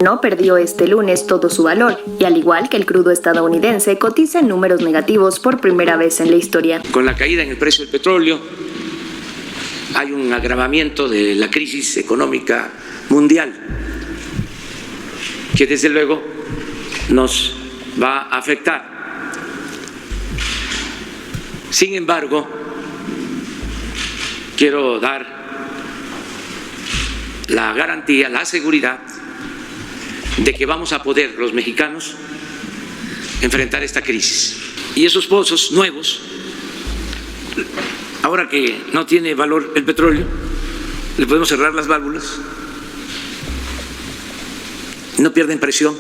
No perdió este lunes todo su valor y al igual que el crudo estadounidense cotiza en números negativos por primera vez en la historia. Con la caída en el precio del petróleo hay un agravamiento de la crisis económica mundial que desde luego nos va a afectar. Sin embargo, quiero dar la garantía, la seguridad de que vamos a poder los mexicanos enfrentar esta crisis. Y esos pozos nuevos, ahora que no tiene valor el petróleo, le podemos cerrar las válvulas, no pierden presión.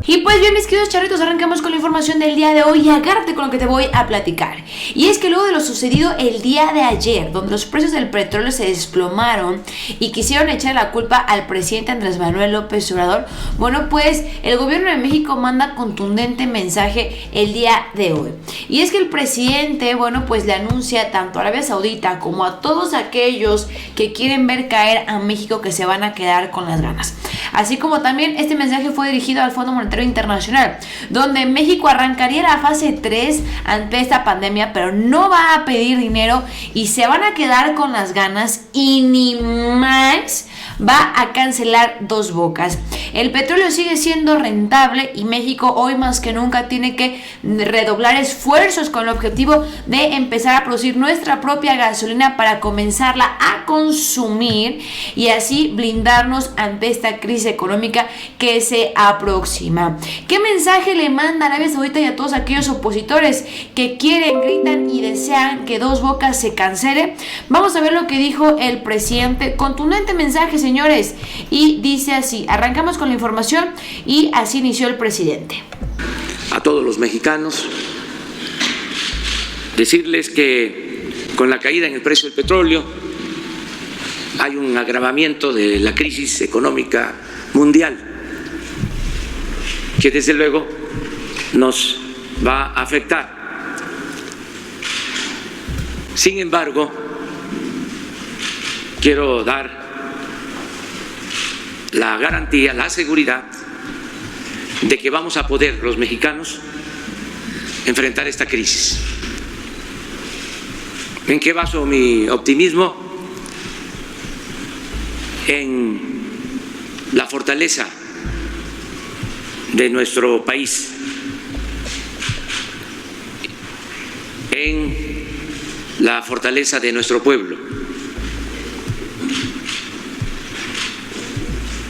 Y pues bien, mis queridos charritos, arrancamos con la información del día de hoy y agárrate con lo que te voy a platicar. Y es que luego de lo sucedido el día de ayer, donde los precios del petróleo se desplomaron y quisieron echar la culpa al presidente Andrés Manuel López Obrador, bueno, pues el gobierno de México manda contundente mensaje el día de hoy. Y es que el presidente, bueno, pues le anuncia tanto a Arabia Saudita como a todos aquellos que quieren ver caer a México que se van a quedar con las ganas. Así como también este mensaje fue dirigido al Fondo Monetario Internacional, donde México arrancaría la fase 3 ante esta pandemia, pero no va a pedir dinero y se van a quedar con las ganas y ni más va a cancelar Dos Bocas. El petróleo sigue siendo rentable y México hoy más que nunca tiene que redoblar esfuerzos con el objetivo de empezar a producir nuestra propia gasolina para comenzarla a consumir y así blindarnos ante esta crisis económica que se aproxima. ¿Qué mensaje le manda Arabia Saudita y a todos aquellos opositores que quieren, gritan y desean que Dos Bocas se cancele? Vamos a ver lo que dijo el presidente. Contundente mensaje, señores, y dice así. Arrancamos con la información y así inició el presidente. A todos los mexicanos, decirles que con la caída en el precio del petróleo hay un agravamiento de la crisis económica mundial que desde luego nos va a afectar. Sin embargo, quiero dar la garantía, la seguridad de que vamos a poder los mexicanos enfrentar esta crisis. ¿En qué baso mi optimismo? En la fortaleza de nuestro país, en la fortaleza de nuestro pueblo.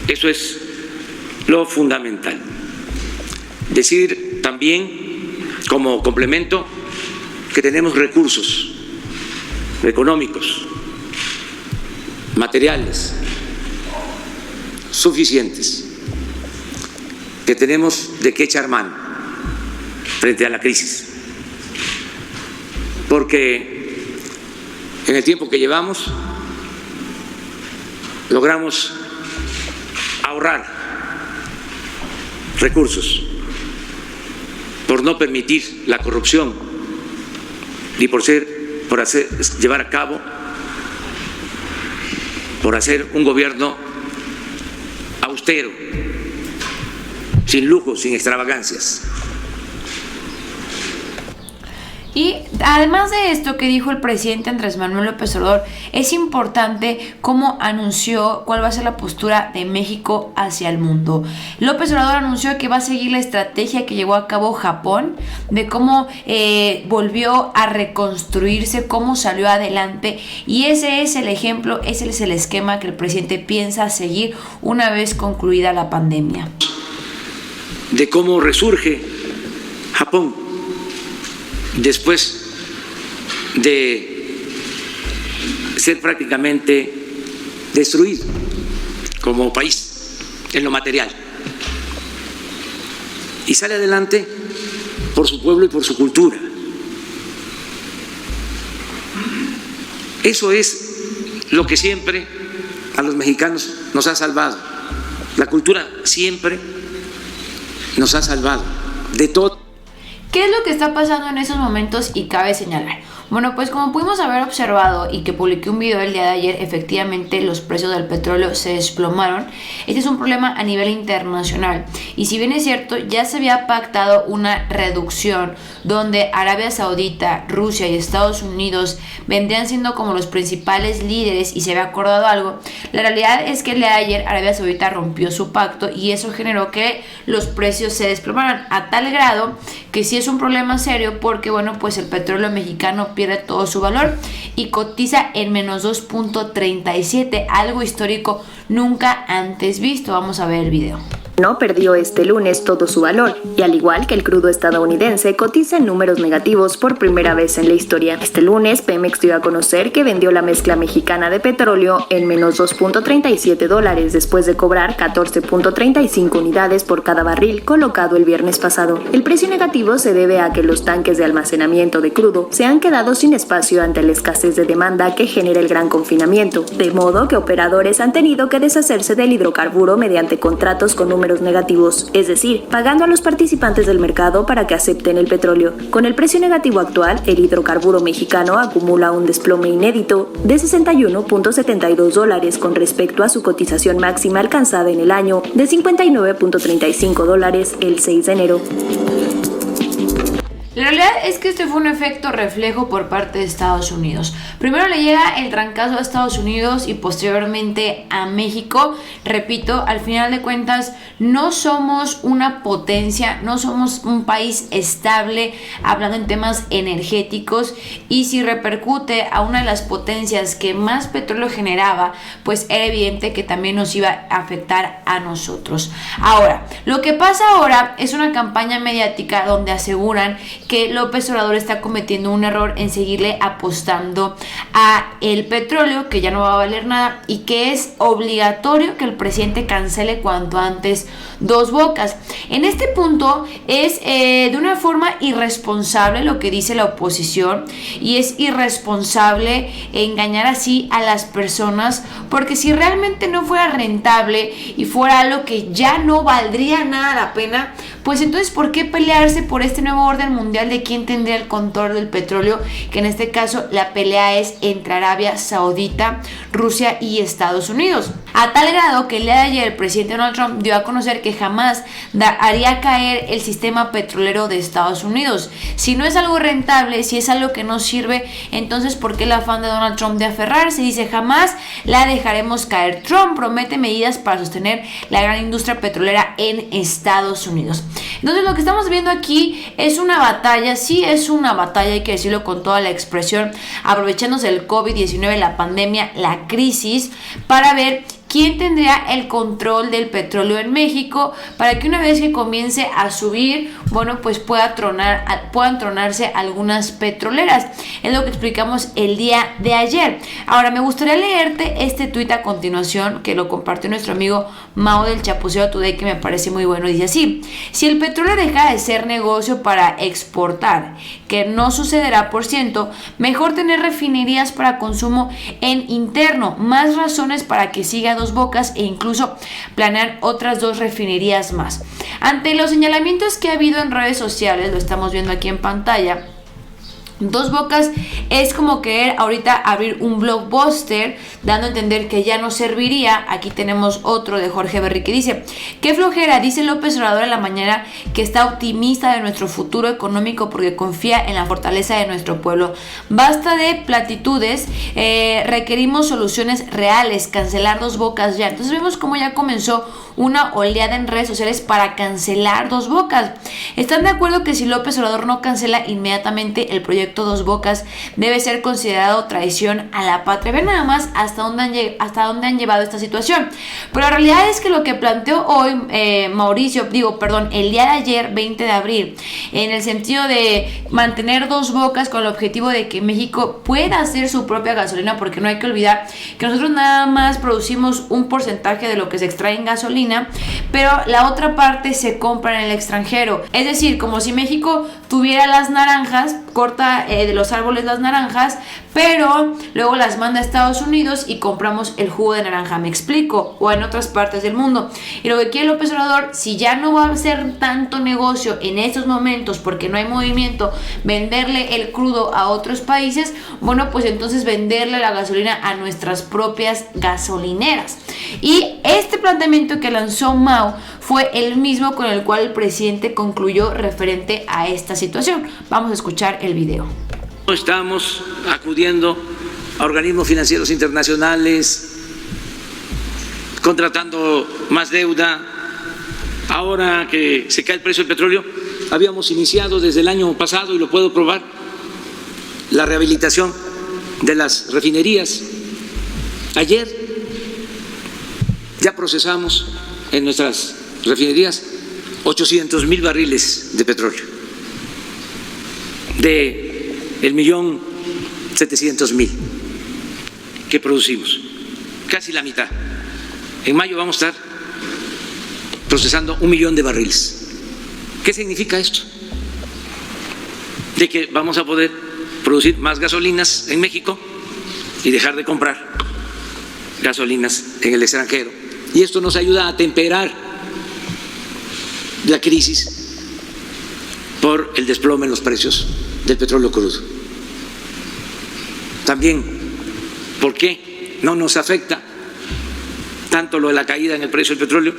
Eso es lo fundamental. Decir también, como complemento, que tenemos recursos económicos, materiales suficientes, que tenemos de qué echar mano frente a la crisis. Porque en el tiempo que llevamos logramos ahorrar recursos por no permitir la corrupción y por llevar a cabo, por hacer un gobierno austero, sin lujos, sin extravagancias. Y además de esto que dijo el presidente Andrés Manuel López Obrador, es importante cómo anunció cuál va a ser la postura de México hacia el mundo. López Obrador anunció que va a seguir la estrategia que llevó a cabo Japón, de cómo volvió a reconstruirse, cómo salió adelante, y ese es el ejemplo, ese es el esquema que el presidente piensa seguir una vez concluida la pandemia. De cómo resurge Japón después de ser prácticamente destruido como país en lo material, y sale adelante por su pueblo y por su cultura. Eso es lo que siempre a los mexicanos nos ha salvado. La cultura siempre nos ha salvado de todo. ¿Qué es lo que está pasando en esos momentos? Y cabe señalar. Bueno, pues como pudimos haber observado y que publiqué un video el día de ayer, efectivamente los precios del petróleo se desplomaron. Este es un problema a nivel internacional y si bien es cierto, ya se había pactado una reducción donde Arabia Saudita, Rusia y Estados Unidos vendrían siendo como los principales líderes y se había acordado algo. La realidad es que el día de ayer Arabia Saudita rompió su pacto y eso generó que los precios se desplomaran a tal grado que sí es un problema serio porque bueno, pues el petróleo mexicano pierde todo su valor y cotiza en menos 2.37, algo histórico nunca antes visto. Vamos a ver el video. No perdió este lunes todo su valor y al igual que el crudo estadounidense cotiza en números negativos por primera vez en la historia. Este lunes Pemex dio a conocer que vendió la mezcla mexicana de petróleo en menos $2.37 después de cobrar 14.35 unidades por cada barril colocado el viernes pasado. El precio negativo se debe a que los tanques de almacenamiento de crudo se han quedado sin espacio ante la escasez de demanda que genera el gran confinamiento, de modo que operadores han tenido que deshacerse del hidrocarburo mediante contratos con números negativos, es decir, pagando a los participantes del mercado para que acepten el petróleo. Con el precio negativo actual, el hidrocarburo mexicano acumula un desplome inédito de $61.72 con respecto a su cotización máxima alcanzada en el año de $59.35 el 6 de enero. La realidad es que este fue un efecto reflejo por parte de Estados Unidos. Primero le llega el trancazo a Estados Unidos y posteriormente a México. Repito, al final de cuentas no somos una potencia, no somos un país estable hablando en temas energéticos y si repercute a una de las potencias que más petróleo generaba, pues era evidente que también nos iba a afectar a nosotros. Ahora, lo que pasa ahora es una campaña mediática donde aseguran que López Obrador está cometiendo un error en seguirle apostando a el petróleo, que ya no va a valer nada y que es obligatorio que el presidente cancele cuanto antes Dos Bocas. En este punto es de una forma irresponsable lo que dice la oposición y es irresponsable engañar así a las personas porque si realmente no fuera rentable y fuera algo que ya no valdría nada la pena, pues entonces ¿por qué pelearse por este nuevo orden mundial de quién tendría el control del petróleo? Que en este caso la pelea es entre Arabia Saudita, Rusia y Estados Unidos. A tal grado que el día de ayer el presidente Donald Trump dio a conocer que jamás haría caer el sistema petrolero de Estados Unidos. Si no es algo rentable, si es algo que no sirve, entonces ¿por qué el afán de Donald Trump de aferrarse? Dice jamás la dejaremos caer. Trump promete medidas para sostener la gran industria petrolera en Estados Unidos. Entonces lo que estamos viendo aquí es una batalla, sí es una batalla, hay que decirlo con toda la expresión, aprovechándose del COVID-19, la pandemia, la crisis, para ver quién tendría el control del petróleo en México para que una vez que comience a subir, bueno, pues puedan tronarse algunas petroleras. Es lo que explicamos el día de ayer. Ahora, me gustaría leerte este tuit a continuación que lo compartió nuestro amigo Mao del Chapucero Today, que me parece muy bueno. Dice así: si el petróleo deja de ser negocio para exportar, que no sucederá por ciento, mejor tener refinerías para consumo en interno, más razones para que siga Dos Bocas e incluso planear otras 2 refinerías más. Ante los señalamientos que ha habido en redes sociales, lo estamos viendo aquí en pantalla, Dos Bocas es como querer ahorita abrir un blockbuster, dando a entender que ya no serviría. Aquí tenemos otro de Jorge Berry que dice: qué flojera, dice López Obrador en la mañana que está optimista de nuestro futuro económico porque confía en la fortaleza de nuestro pueblo. Basta de platitudes, requerimos soluciones reales, cancelar Dos Bocas ya. Entonces vemos cómo ya comenzó una oleada en redes sociales para cancelar Dos Bocas. ¿Están de acuerdo que si López Obrador no cancela inmediatamente el proyecto Dos Bocas debe ser considerado traición a la patria? Ven nada más hasta dónde han llevado esta situación. Pero la realidad es que lo que planteó hoy el día de ayer, 20 de abril, en el sentido de mantener Dos Bocas con el objetivo de que México pueda hacer su propia gasolina, porque no hay que olvidar que nosotros nada más producimos un porcentaje de lo que se extrae en gasolina, pero la otra parte se compra en el extranjero. Es decir, como si México tuviera las naranjas, corta planta de los árboles las naranjas, pero luego las manda a Estados Unidos y compramos el jugo de naranja, me explico, o en otras partes del mundo. Y lo que quiere López Obrador, si ya no va a hacer tanto negocio en estos momentos porque no hay movimiento, venderle el crudo a otros países, bueno, pues entonces venderle la gasolina a nuestras propias gasolineras. Y este planteamiento que lanzó Mao fue el mismo con el cual el presidente concluyó referente a esta situación. Vamos a escuchar el video. Estamos acudiendo a organismos financieros internacionales, contratando más deuda. Ahora que se cae el precio del petróleo, habíamos iniciado desde el año pasado, y lo puedo probar, la rehabilitación de las refinerías. Ayer ya procesamos en nuestras refinerías 800,000 barriles de petróleo, de el 1.700.000 que producimos, casi la mitad. En mayo vamos a estar procesando 1 millón de barriles. ¿Qué significa esto? De que vamos a poder producir más gasolinas en México y dejar de comprar gasolinas en el extranjero. Y esto nos ayuda a temperar la crisis por el desplome en los precios del petróleo crudo. También, ¿por qué no nos afecta tanto lo de la caída en el precio del petróleo?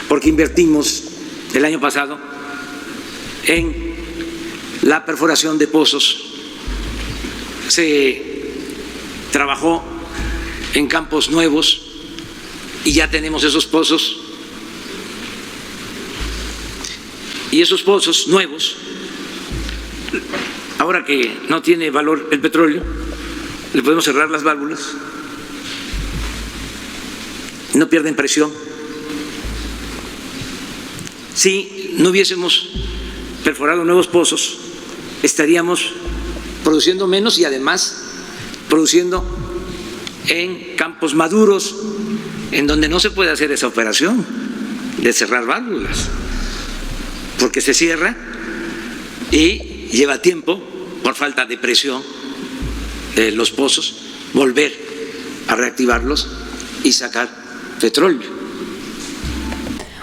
Porque invertimos el año pasado en la perforación de pozos, se trabajó en campos nuevos y ya tenemos esos pozos. Y esos pozos nuevos, ahora que no tiene valor el petróleo, le podemos cerrar las válvulas, no pierden presión. Si no hubiésemos perforado nuevos pozos, estaríamos produciendo menos y además produciendo en campos maduros, en donde no se puede hacer esa operación de cerrar válvulas, porque se cierra y lleva tiempo, por falta de presión de los pozos, volver a reactivarlos y sacar petróleo.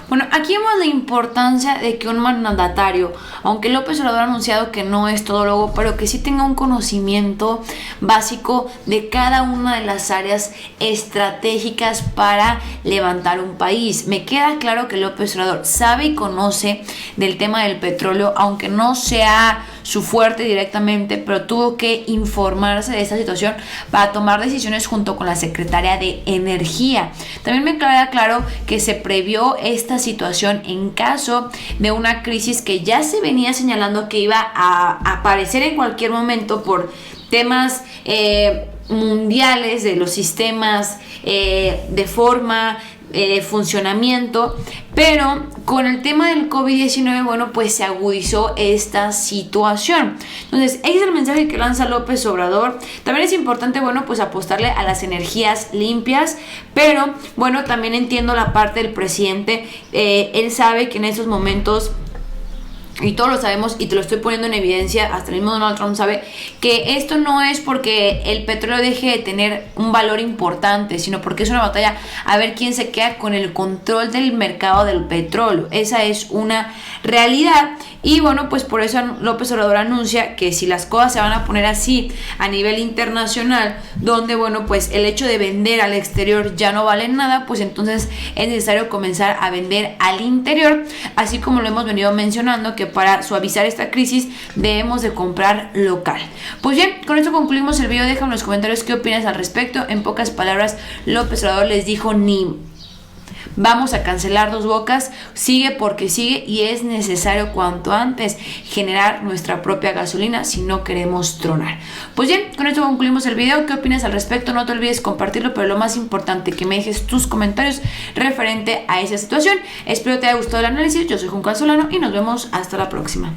Bueno, aquí vemos la importancia de que un mandatario, aunque López Obrador ha anunciado que no es todólogo, pero que sí tenga un conocimiento básico de cada una de las áreas estratégicas para levantar un país. Me queda claro que López Obrador sabe y conoce del tema del petróleo, aunque no sea su fuerte directamente, pero tuvo que informarse de esta situación para tomar decisiones junto con la secretaria de Energía. También me queda claro que se previó esta situación en caso de una crisis que ya se venía señalando que iba a aparecer en cualquier momento por temas mundiales de los sistemas de forma, funcionamiento, pero con el tema del COVID-19, bueno, pues se agudizó esta situación. Entonces, ese es el mensaje que lanza López Obrador. También es importante, bueno, pues apostarle a las energías limpias, pero bueno, también entiendo la parte del presidente. Él sabe que en estos momentos, y todos lo sabemos y te lo estoy poniendo en evidencia, hasta el mismo Donald Trump sabe que esto no es porque el petróleo deje de tener un valor importante, sino porque es una batalla a ver quién se queda con el control del mercado del petróleo. Esa es una realidad. Y bueno, pues por eso López Obrador anuncia que si las cosas se van a poner así a nivel internacional, donde bueno, pues el hecho de vender al exterior ya no vale nada, pues entonces es necesario comenzar a vender al interior, así como lo hemos venido mencionando, que para suavizar esta crisis debemos de comprar local. Pues bien, con esto concluimos el video. Déjame en los comentarios qué opinas al respecto. En pocas palabras, López Obrador les dijo ni vamos a cancelar Dos Bocas, sigue porque sigue, y es necesario cuanto antes generar nuestra propia gasolina si no queremos tronar. Pues bien, con esto concluimos el video. ¿Qué opinas al respecto? No te olvides compartirlo, pero lo más importante, que me dejes tus comentarios referente a esa situación. Espero te haya gustado el análisis. Yo soy Juncal Solano y nos vemos hasta la próxima.